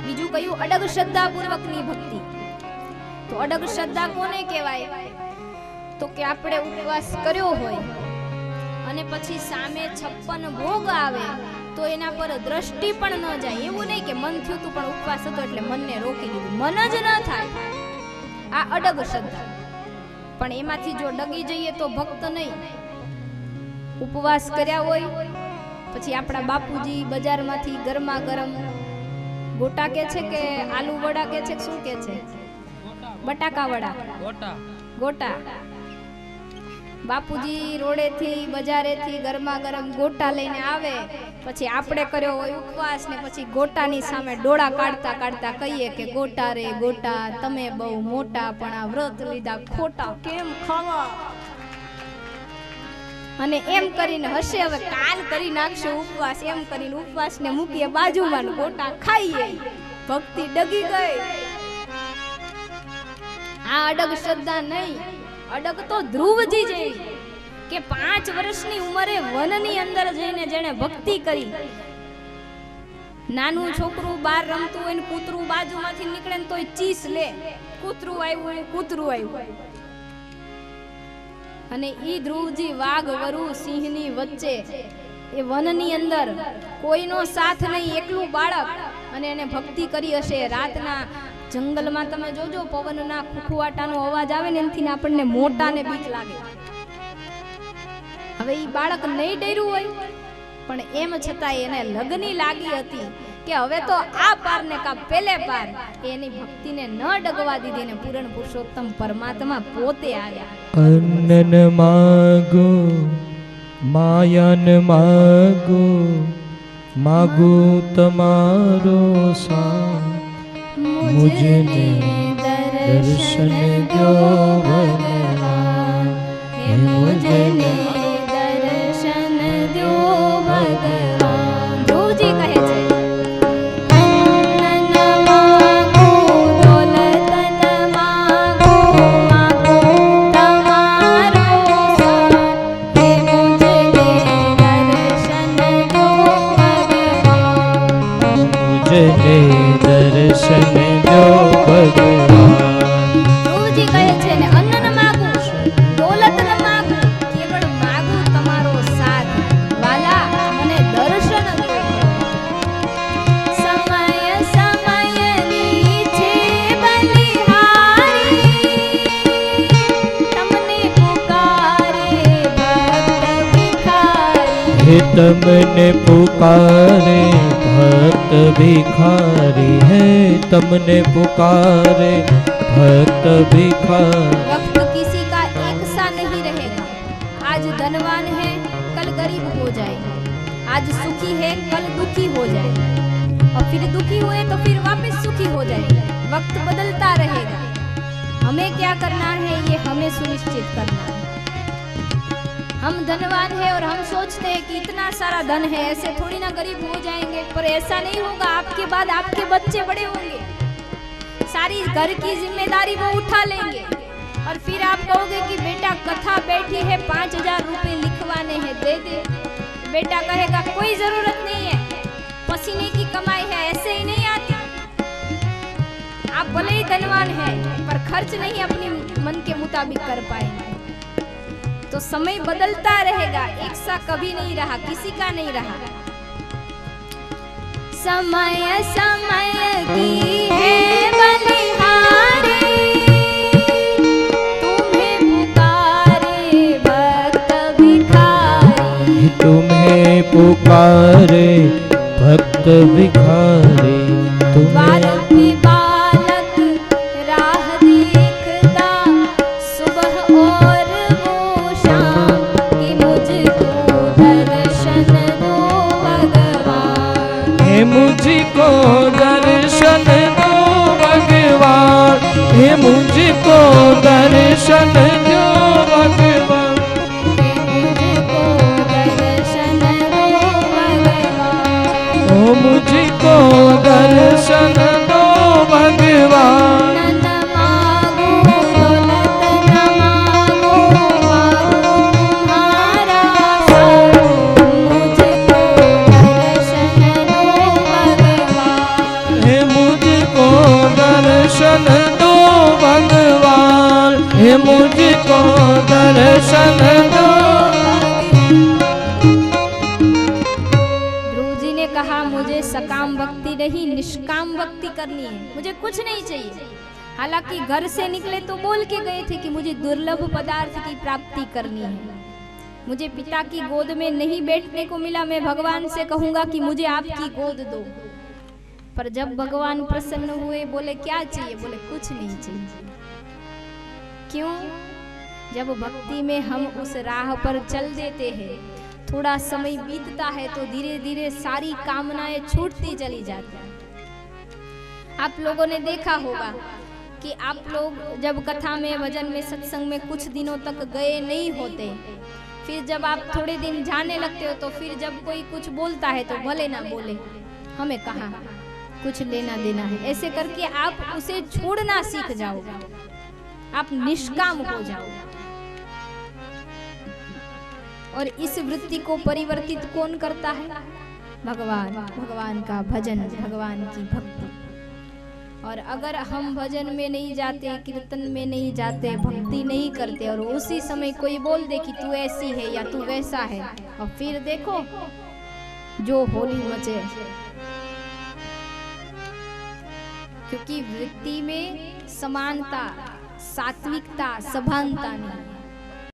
બીજું કયું અડગ શ્રદ્ધા પૂર્વકની ભક્તિ. તો અડગ શ્રદ્ધા કોને કહેવાય? તો કે આપણે ઉપવાસ કર્યો હોય અને પછી સામે 56 ભોગ આવે તો એના પર દ્રષ્ટિ પણ ન જાય. એવું નહીં કે મન થયું તું પણ ઉપવાસ હતો એટલે મનને રોકી દીધું, મન જ ન થાય. આ અડગ શ્રદ્ધા. પણ એમાંથી જો ડગી જઈએ તો ભક્ત નહીં. ઉપવાસ કર્યા હોય પછી આપણા બાપુજી બજારમાંથી ગરમા ગરમ ગોટા કે છે કે આલુ વડા કે છે, શું કે છે? બટાકા વડા, ગોટા. બાપુજી રોડેથી બજારેથી ગરમા ગરમ ગોટા લઈને આવે, પછી આપણે કર્યો હોય ઉપવાસ ને પછી ગોટાની સામે ડોળા કાઢતા કાઢતા કહીએ કે ગોટા રે ગોટા, તમે બહુ મોટા પણ આ વ્રત લીધા ખોટા, કેમ ખાવા? અને એમ કરીને હશે, હવે કાલ કરી નાખશું ઉપવાસ, એમ કરીને ઉપવાસને મૂકીએ બાજુમાં, ગોટા ખાઈએ. ભક્તિ ડગી ગઈ. આ અડગ શ્રદ્ધા નહીં. અડગ તો ધ્રુવજી જેવી કે 5 વર્ષની ઉંમરે વનની અંદર જઈને જેણે ભક્તિ કરી. નાનું છોકરું બહાર રમતું હોય ને કૂતરું બાજુમાંથી નીકળે ને તોય ચીસ લે, કૂતરું આવ્યું ને કૂતરું આવ્યું. અને ઈ ધ્રુવજી વાઘ વરુ સિંહની વચ્ચે એ વનની અંદર કોઈનો સાથ નહીં, એકલું બાળક, અને એને ભક્તિ કરી હશે. રાતના જંગલમાં તમે જોજો પવનના ખુખવાટાનો અવાજ આવે ને એનાથી આપણને મોટાને બીક લાગે. હવે ઈ બાળક નહીં ડર્યું હોય પણ એમ છતાં એને લગની લાગી હતી કે હવે તો આ પાર ને કા પેલે પાર. એની ભક્તિને ન ડગવા દીધી ને પૂરણ પુરુષોત્તમ પરમાત્મા પોતે આવ્યા. અન્નન માગો માયન માગો માગો તમારો સાથ, મુझे दर्शन दो भगवान, मुझे દર્શન દો ભગવાન. ધ્રુવજી કહે છે दर्शन दो भगवान. ધ્રુવજી કહે છે ને અન્ન ન માગું, દોલત ન માગું, કેવળ માગું તમારો સાથ. વાલા મને દર્શન દો. સમય સમયની છે બલિહારી, તમને પુકારે ભક્ત ભિખારી. હે તમને પુકારે भक्त भिखारी है, तमने पुकारे भक्त भिखारी. वक्त किसी का एक सा नहीं रहेगा. आज धनवान है कल गरीब हो जाएगा, आज सुखी है कल दुखी हो जाएगा, और फिर दुखी हुए तो फिर वापस सुखी हो जाएगा. वक्त बदलता रहेगा. हमें क्या करना है ये हमें सुनिश्चित करना है. हम धनवान है और हम सोचते हैं कि इतना सारा धन है, ऐसे थोड़ी ना गरीब हो जाएंगे. पर ऐसा नहीं होगा. आपके बाद आपके बच्चे बड़े होंगे, सारी घर की जिम्मेदारी वो उठा लेंगे, और फिर आप कहोगे कि बेटा कथा बैठी है 5000 रुपए लिखवाने हैं, दे दे. बेटा कहेगा कोई जरूरत नहीं है, पसीने की कमाई है, ऐसे ही नहीं आती. आप भले ही धनवान है पर खर्च नहीं अपने मन के मुताबिक कर पाएंगे. तो समय बदलता रहेगा, एक सा कभी नहीं रहा, किसी का नहीं रहा. समय समय की है बलिहारी, तुम्हें पुकारे भक्त भिखारी. तुम्हें पुकारे भक्त भिखारी. द्वार पे बालक राह देखता सुबह और वो शाम, कि मुझको दर्शन दो भगवान. हे मुझको दर्शन दो भगवान, हे मुझको दर्शन दो भगवान. ओ मुझको दर्शन दो भगवान. न मांगो दौलत न मांगो मांगो तुम्हारा साथ, मुझको दर्शन दो भगवान. हे मुझको दर्शन दो भगवान, हे मुझको दर्शन दो। ध्रुव जी ने कहा मुझे सकाम भक्ति नहीं निष्काम भक्ति करनी है, मुझे कुछ नहीं चाहिए। हालांकि घर से निकले तो बोल के गए थे कि मुझे दुर्लभ पदार्थ की प्राप्ति करनी है। मुझे पिता की गोद में नहीं बैठने को मिला, मैं भगवान से कहूंगा कि मुझे आपकी गोद दो। पर जब भगवान प्रसन्न हुए, बोले क्या चाहिए? बोले कुछ नहीं चाहिए। क्यों? जब भक्ति में हम उस राह पर चल देते हैं, थोड़ा समय बीतता है तो धीरे धीरे सारी कामनाएं छूटती चली जाती हैं। आप लोगों ने देखा होगा कि आप लोग जब कथा में, भजन में, सत्संग में कुछ दिनों तक गए नहीं होते, फिर जब आप थोड़े दिन जाने लगते हो तो फिर जब कोई कुछ बोलता है तो भले ना बोले, हमें कहाँ कुछ लेना देना है, ऐसे करके आप उसे छोड़ना सीख जाओगे, आप निष्काम हो जाओगे। और इस वृत्ति को परिवर्तित कौन करता है? भगवान। भगवान का भजन, भगवान की भक्ति। और अगर हम भजन में नहीं जाते, कीर्तन में नहीं जाते, भक्ति नहीं करते, और उसी समय कोई बोल दे कि तू ऐसी है या तू वैसा है, और फिर देखो जो होली मचे। क्योंकि वृत्ति में समानता, सात्विकता, सभानता नहीं।